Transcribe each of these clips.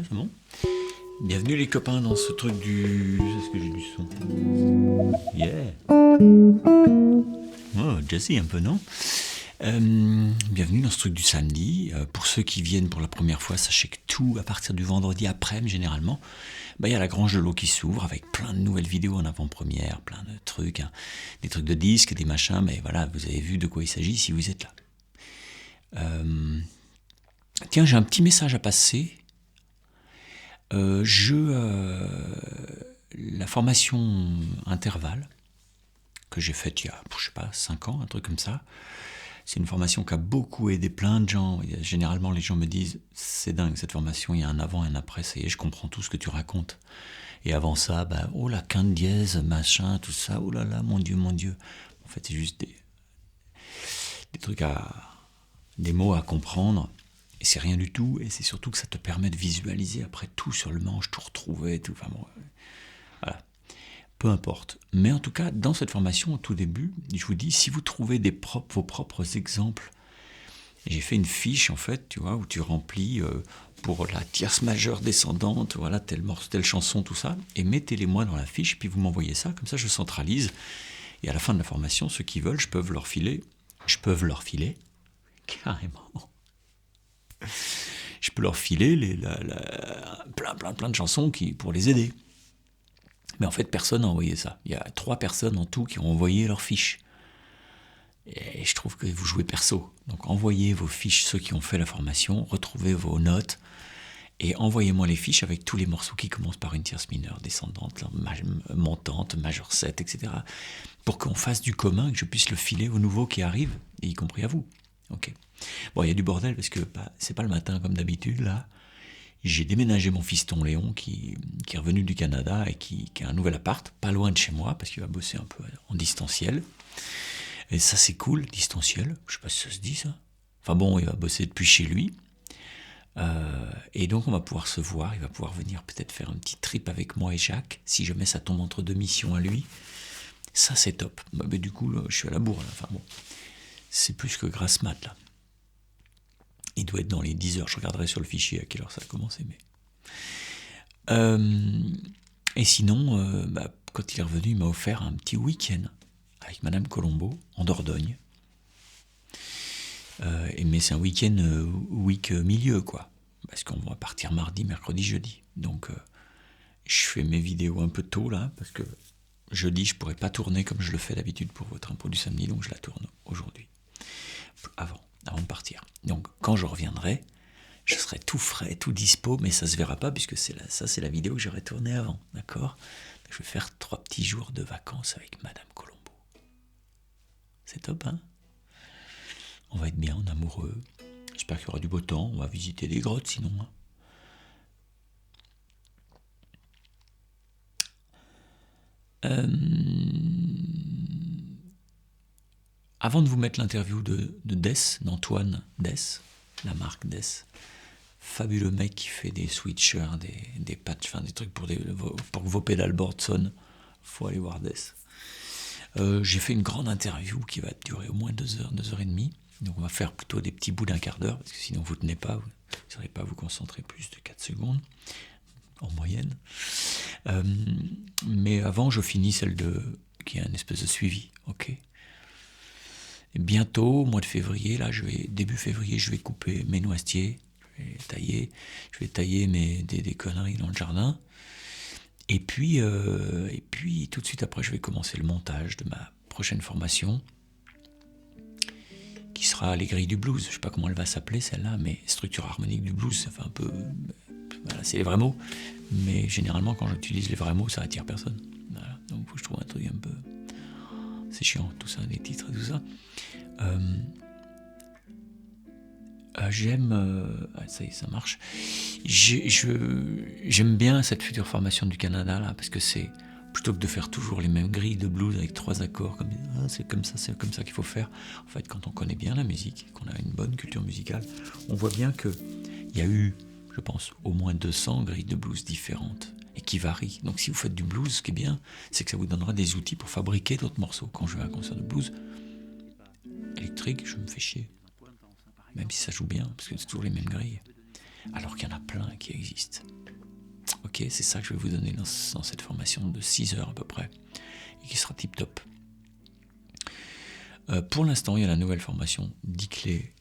Ouais, c'est bon. Bienvenue les copains dans ce truc du... Est-ce que j'ai du son? Yeah. Oh, Jesse un peu, non? Bienvenue dans ce truc du samedi. Pour ceux qui viennent pour la première fois, sachez que tout, à partir du vendredi après-midi généralement, il y a la Grange de l'eau qui s'ouvre avec plein de nouvelles vidéos en avant-première, plein de trucs, hein, des trucs de disques, des machins, mais voilà, vous avez vu de quoi il s'agit si vous êtes là. Tiens, j'ai un petit message à passer. La formation intervalle que j'ai faite il y a, je sais pas, 5 ans, un truc comme ça, c'est une formation qui a beaucoup aidé plein de gens. Et généralement, les gens me disent, c'est dingue cette formation, il y a un avant et un après, ça y est, je comprends tout ce que tu racontes. Et avant ça, oh la quinte dièse, machin, tout ça, oh là là, mon Dieu, mon Dieu. En fait, c'est juste des trucs des mots à comprendre. Et c'est rien du tout, et c'est surtout que ça te permet de visualiser après tout sur le manche, tout retrouver, tout. Enfin bon, voilà. Peu importe. Mais en tout cas, dans cette formation, au tout début, je vous dis, si vous trouvez vos propres exemples, j'ai fait une fiche en fait, tu vois, où tu remplis pour la tierce majeure descendante, voilà, tel morceau, telle chanson, tout ça, et mettez-les moi dans la fiche, puis vous m'envoyez ça, comme ça je centralise, et à la fin de la formation, ceux qui veulent, je peux leur filer, carrément. Je peux leur filer plein de chansons pour les aider. Mais en fait, personne n'a envoyé ça. Il y a 3 personnes en tout qui ont envoyé leurs fiches. Et je trouve que vous jouez perso. Donc envoyez vos fiches, ceux qui ont fait la formation, retrouvez vos notes, et envoyez-moi les fiches avec tous les morceaux qui commencent par une tierce mineure, descendante, montante, majeur 7, etc. Pour qu'on fasse du commun, et que je puisse le filer aux nouveaux qui arrivent, y compris à vous. Ok. Bon, il y a du bordel parce que c'est pas le matin comme d'habitude là. J'ai déménagé mon fiston Léon qui est revenu du Canada et qui a un nouvel appart, pas loin de chez moi parce qu'il va bosser un peu en distanciel. Et ça c'est cool, distanciel. Je sais pas si ça se dit ça. Enfin bon, il va bosser depuis chez lui. Et donc on va pouvoir se voir. Il va pouvoir venir peut-être faire un petit trip avec moi et Jacques si jamais ça tombe entre 2 missions à lui. Ça c'est top. Mais du coup là, je suis à la bourre là. Enfin bon. C'est plus que grasse mat là. Il doit être dans les 10 heures, je regarderai sur le fichier à quelle heure ça a commencé. Et sinon, quand il est revenu, il m'a offert un petit week-end avec Madame Colombo en Dordogne. Mais c'est un week-end milieu, quoi. Parce qu'on va partir mardi, mercredi, jeudi. Donc je fais mes vidéos un peu tôt là, parce que jeudi je pourrais pas tourner comme je le fais d'habitude pour votre impro du samedi, donc je la tourne aujourd'hui. Avant de partir. Donc quand je reviendrai, je serai tout frais, tout dispo, mais ça se verra pas puisque ça c'est la vidéo que j'aurais tournée avant, d'accord? Je vais faire 3 petits jours de vacances avec Madame Colombo. C'est top, hein? On va être bien, en amoureux. J'espère qu'il y aura du beau temps, on va visiter des grottes sinon. Avant de vous mettre l'interview de d'Antoine Dess, la marque Dess, fabuleux mec qui fait des switchers, des patchs, enfin des trucs pour que vos pédalboards sonnent, faut aller voir Dess. J'ai fait une grande interview qui va durer au moins 2 heures, 2 heures et demie, donc on va faire plutôt des petits bouts d'1/4 d'heure, parce que sinon vous tenez pas, vous ne saurez pas vous concentrer plus de 4 secondes, en moyenne. Mais avant, je finis celle qui est un espèce de suivi, ok? Et bientôt, au mois de février, là, début février, je vais couper mes noisetiers, je vais tailler des conneries dans le jardin. Et puis, tout de suite après, je vais commencer le montage de ma prochaine formation, qui sera les grilles du blues. Je sais pas comment elle va s'appeler celle-là, mais structure harmonique du blues, ça fait un peu... Voilà, c'est les vrais mots. Mais généralement, quand j'utilise les vrais mots, ça attire personne. Voilà, donc il faut que je trouve un truc un peu... C'est chiant, tout ça, les titres et tout ça. J'aime... ça y est, ça marche. J'aime bien cette future formation du Canada, là, parce que c'est... Plutôt que de faire toujours les mêmes grilles de blues avec 3 accords, c'est comme ça qu'il faut faire. En fait, quand on connaît bien la musique, qu'on a une bonne culture musicale, on voit bien qu'il y a eu, je pense, au moins 200 grilles de blues différentes et qui varient. Donc si vous faites du blues, ce qui est bien, c'est que ça vous donnera des outils pour fabriquer d'autres morceaux. Quand je vais à un concert de blues électrique, je me fais chier. Même si ça joue bien, parce que c'est toujours les mêmes grilles. alors qu'il y en a plein qui existent. Ok, c'est ça que je vais vous donner dans cette formation de 6 heures à peu près, et qui sera tip top. Pour l'instant, il y a la nouvelle formation 10 clés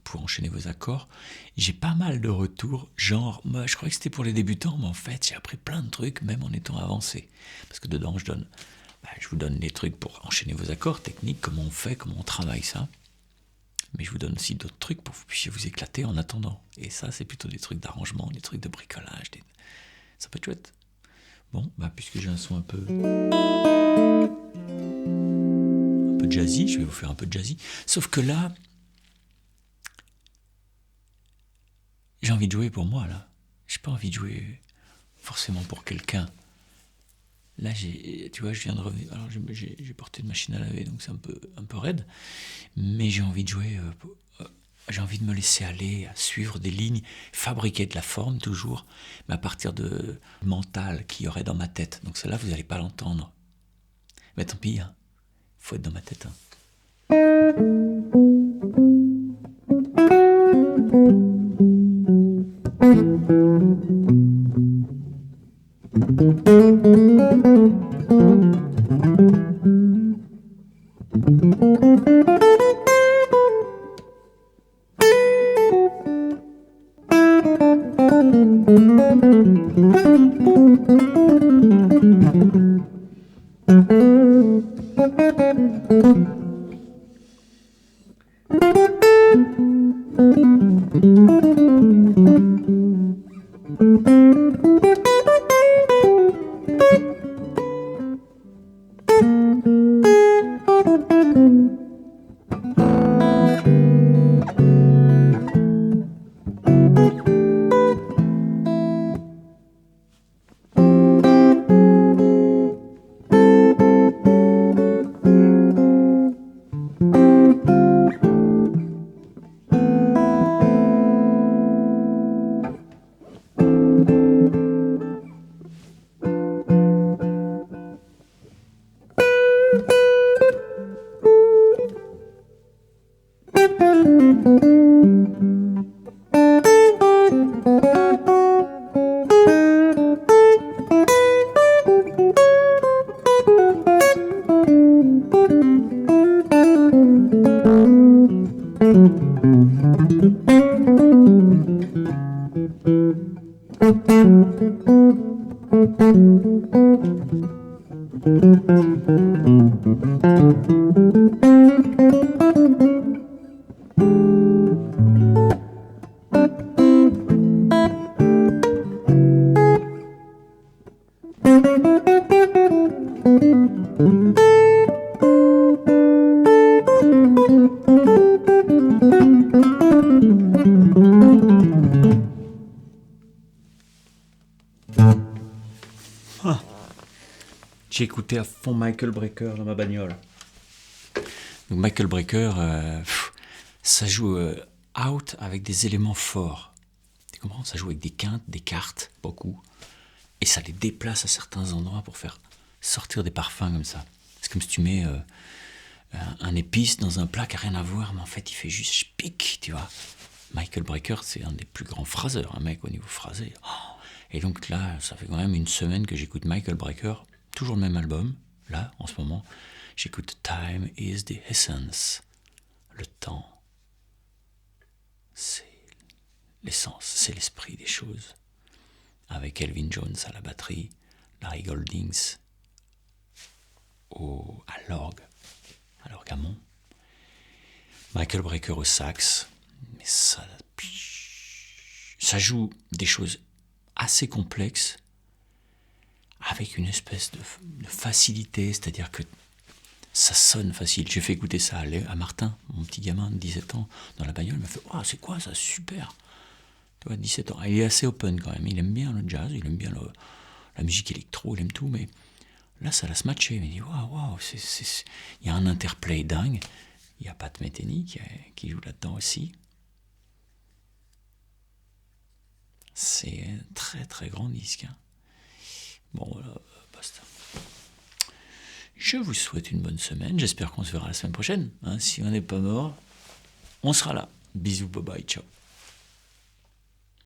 pour enchaîner vos accords. J'ai pas mal de retours, genre, moi, je croyais que c'était pour les débutants, mais en fait, j'ai appris plein de trucs, même en étant avancé. Parce que dedans, je vous donne des trucs pour enchaîner vos accords, techniques, comment on fait, comment on travaille ça. Mais je vous donne aussi d'autres trucs pour que vous puissiez vous éclater en attendant. Et ça, c'est plutôt des trucs d'arrangement, des trucs de bricolage. Ça peut être chouette. Bon, puisque j'ai un son un peu jazzy, je vais vous faire un peu de jazzy. Sauf que là, j'ai envie de jouer pour moi, là. J'ai pas envie de jouer forcément pour quelqu'un. Là, tu vois, je viens de revenir. Alors, j'ai porté une machine à laver, donc c'est un peu raide. Mais j'ai envie de jouer. J'ai envie de me laisser aller, à suivre des lignes, fabriquer de la forme toujours, mais à partir de mental qu'il y aurait dans ma tête. Donc celle-là, vous n'allez pas l'entendre. Mais tant pis, hein. Faut être dans ma tête. Hein. J'ai écouté à fond Michael Brecker dans ma bagnole. Donc Michael Brecker, ça joue out avec des éléments forts. Tu comprends ? Ça joue avec des quintes, des quartes, beaucoup. Et ça les déplace à certains endroits pour faire sortir des parfums comme ça. C'est comme si tu mets un épice dans un plat qui n'a rien à voir, mais en fait il fait juste pique, tu vois. Michael Brecker, c'est un des plus grands phraseurs, un mec au niveau phrasé. Oh. Et donc là, ça fait quand même une semaine que j'écoute Michael Brecker, toujours le même album. Là, en ce moment, j'écoute Time is the Essence. Le temps, c'est l'essence, c'est l'esprit des choses. Avec Elvin Jones à la batterie, Larry Goldings à l'orgue Gamon, Michael Brecker au sax. Mais ça joue des choses assez complexes avec une espèce de facilité, c'est-à-dire que ça sonne facile. J'ai fait écouter ça à Martin, mon petit gamin de 17 ans, dans la bagnole. Il m'a fait « Oh, c'est quoi ça, super !» Tu vois, 17 ans. Il est assez open quand même. Il aime bien le jazz, il aime bien la musique électro, il aime tout, mais là, ça l'a se matché. Il m'a dit « Waouh, il y a un interplay dingue. » Il y a Pat Metheny qui joue là-dedans aussi. C'est un très très grand disque. Hein. Bon, voilà, basta. Je vous souhaite une bonne semaine. J'espère qu'on se verra la semaine prochaine. Hein. Si on n'est pas mort, on sera là. Bisous, bye bye, ciao.